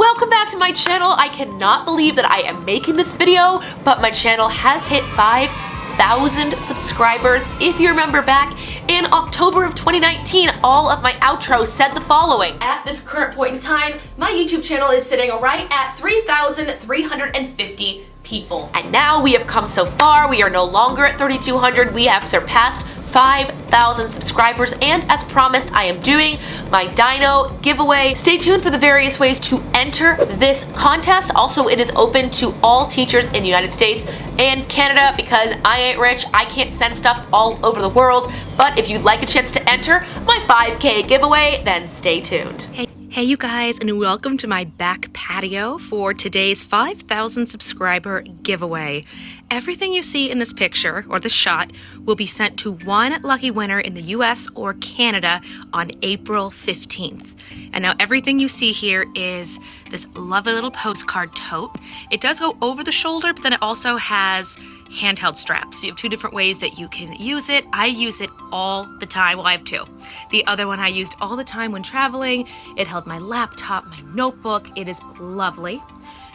welcome back to my channel. I cannot believe that I am making this video, but my channel has hit 5,000 subscribers. If you remember back in October of 2019, all of my outros said the following. At this current point in time, my YouTube channel is sitting right at 3,350 people. And now we have come so far. We are no longer at 3,200. We have surpassed 5,000 subscribers, and as promised, I am doing my dino giveaway. Stay tuned for the various ways to enter this contest. Also, it is open to all teachers in the United States and Canada because I ain't rich. I can't send stuff all over the world. But if you'd like a chance to enter my 5K giveaway, then stay tuned. Hey you guys, and welcome to my back patio for today's 5,000 subscriber giveaway. Everything you see in this picture, or the shot, will be sent to one lucky winner in the US or Canada on April 15th. And now everything you see here is this lovely little postcard tote. It does go over the shoulder, but then it also has handheld straps. So you have two different ways that you can use it. I use it all the time. Well, I have two. The other one I used all the time when traveling. It held my laptop, my notebook. It is lovely.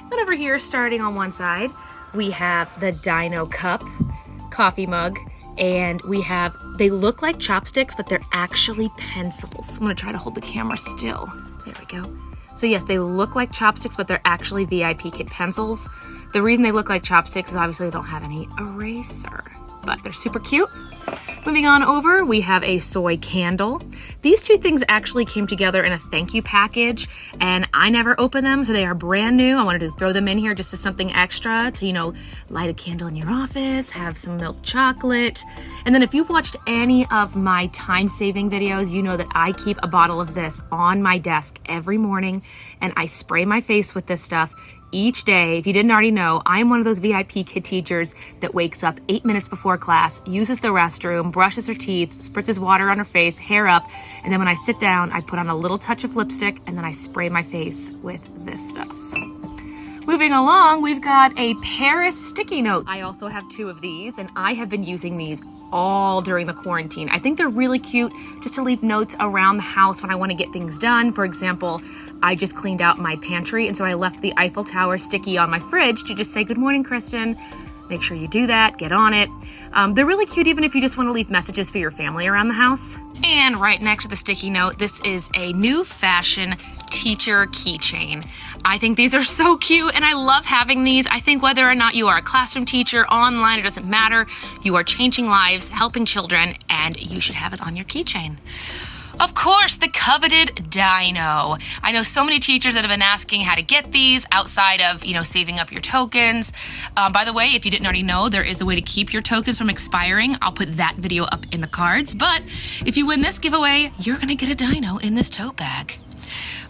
Then over here, starting on one side, we have the Dino cup, coffee mug, and we have, they look like chopsticks, but they're actually pencils. I'm gonna try to hold the camera still. There we go. So yes, they look like chopsticks, but they're actually VIPKID pencils. The reason they look like chopsticks is obviously they don't have any eraser, but they're super cute. Moving on over, we have a soy candle. These two things actually came together in a thank you package, and I never opened them, so they are brand new. I wanted to throw them in here just as something extra to, you know, light a candle in your office, have some milk chocolate. And then if you've watched any of my time-saving videos, you know that I keep a bottle of this on my desk every morning, and I spray my face with this stuff each day. If you didn't already know, I am one of those VIPKID teachers that wakes up 8 minutes before class, uses the restroom, brushes her teeth, spritzes water on her face, hair up, and then when I sit down, I put on a little touch of lipstick, and then I spray my face with this stuff. Moving along, we've got a Paris sticky note. I also have two of these, and I have been using these all during the quarantine. I think they're really cute just to leave notes around the house when I want to get things done. For example, I just cleaned out my pantry, and so I left the Eiffel Tower sticky on my fridge to just say, "Good morning, Kristen." Make sure you do that, get on it. They're really cute even if you just want to leave messages for your family around the house. And right next to the sticky note, this is a new fashion teacher keychain. I think these are so cute, and I love having these. I think whether or not you are a classroom teacher, online, it doesn't matter. You are changing lives, helping children, and you should have it on your keychain. Of course, the coveted dino. I know so many teachers that have been asking how to get these outside of, saving up your tokens. By the way, if you didn't already know, there is a way to keep your tokens from expiring. I'll put that video up in the cards. But if you win this giveaway, you're gonna get a dino in this tote bag.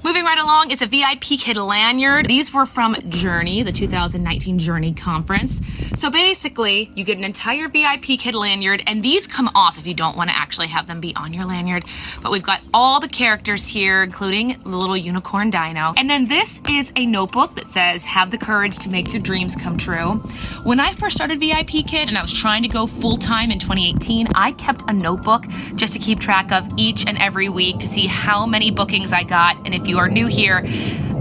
Moving right along, it's a VIPKID lanyard. These were from Journey, the 2019 Journey conference. So basically, you get an entire VIPKID lanyard, and these come off if you don't want to actually have them be on your lanyard. But we've got all the characters here, including the little unicorn dino. And then this is a notebook that says, "Have the courage to make your dreams come true." When I first started VIPKID and I was trying to go full-time in 2018, I kept a notebook just to keep track of each and every week to see how many bookings I got. And if you are new here,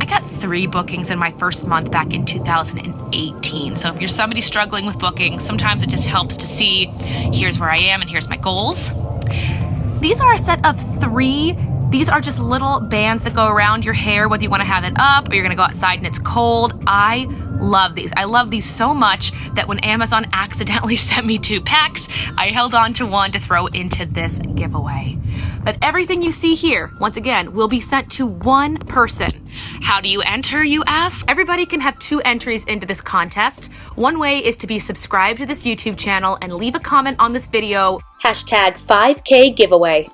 I got 3 bookings in my first month back in 2018. So if you're somebody struggling with bookings, sometimes it just helps to see, here's where I am and here's my goals. These are a set of 3. These are just little bands that go around your hair, whether you want to have it up or you're going to go outside and it's cold. I love these. I love these so much that when Amazon accidentally sent me 2 packs, I held on to one to throw into this giveaway. But everything you see here, once again, will be sent to one person. How do you enter, you ask? Everybody can have 2 entries into this contest. One way is to be subscribed to this YouTube channel and leave a comment on this video, hashtag 5K giveaway.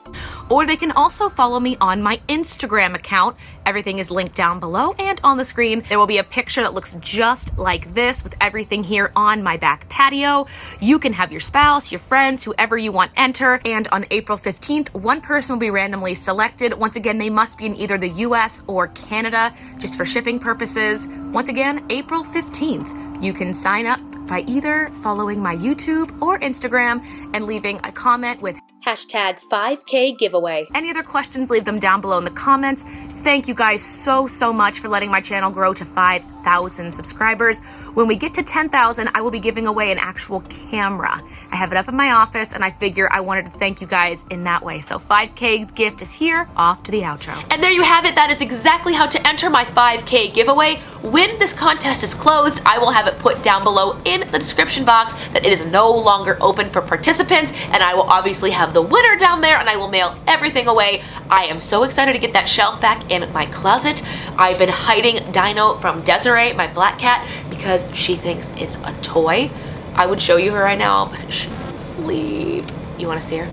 Or they can also follow me on my Instagram account. Everything is linked down below and on the screen. There will be a picture that looks just like this with everything here on my back patio. You can have your spouse, your friends, whoever you want enter. And on April 15th, one person will be randomly selected. Once again, they must be in either the US or Canada, just for shipping purposes. Once again, April 15th. You can sign up by either following my YouTube or Instagram and leaving a comment with hashtag 5K giveaway. Any other questions, leave them down below in the comments. Thank you guys so much for letting my channel grow to 5,000 subscribers. When we get to 10,000, I will be giving away an actual camera. I have it up in my office, and I figure I wanted to thank you guys in that way. So 5K gift is here. Off to the outro. And there you have it. That is exactly how to enter my 5K giveaway. When this contest is closed, I will have it put down below in the description box that it is no longer open for participants, and I will obviously have the winner down there, and I will mail everything away. I am so excited to get that shelf back in my closet. I've been hiding Dino from Desiree, my black cat, because she thinks it's a toy. I would show you her right now, but she's asleep. You want to see her?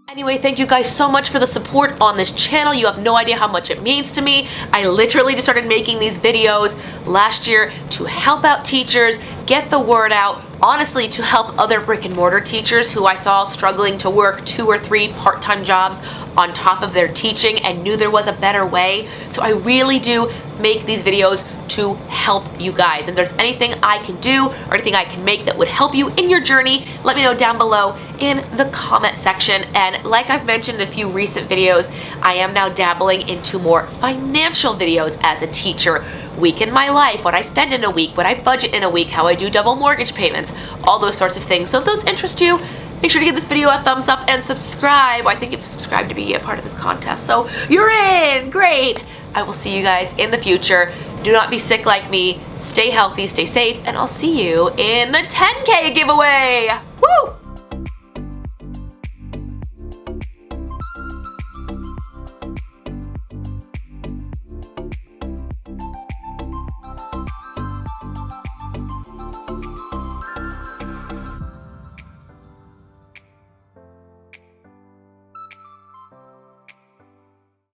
Anyway, thank you guys so much for the support on this channel. You have no idea how much it means to me. I literally just started making these videos last year to help out teachers, get the word out, honestly to help other brick and mortar teachers who I saw struggling to work 2 or 3 part-time jobs on top of their teaching and knew there was a better way. So I really do make these videos to help you guys. If there's anything I can do or anything I can make that would help you in your journey, let me know down below in the comment section. And like I've mentioned in a few recent videos, I am now dabbling into more financial videos as a teacher. Week in my life, what I spend in a week, what I budget in a week, how I do double mortgage payments, all those sorts of things. So if those interest you, make sure to give this video a thumbs up and subscribe. I think you've subscribed to be a part of this contest, so you're in. Great. I will see you guys in the future. Do not be sick like me. Stay healthy, stay safe, and I'll see you in the 10K giveaway. Woo!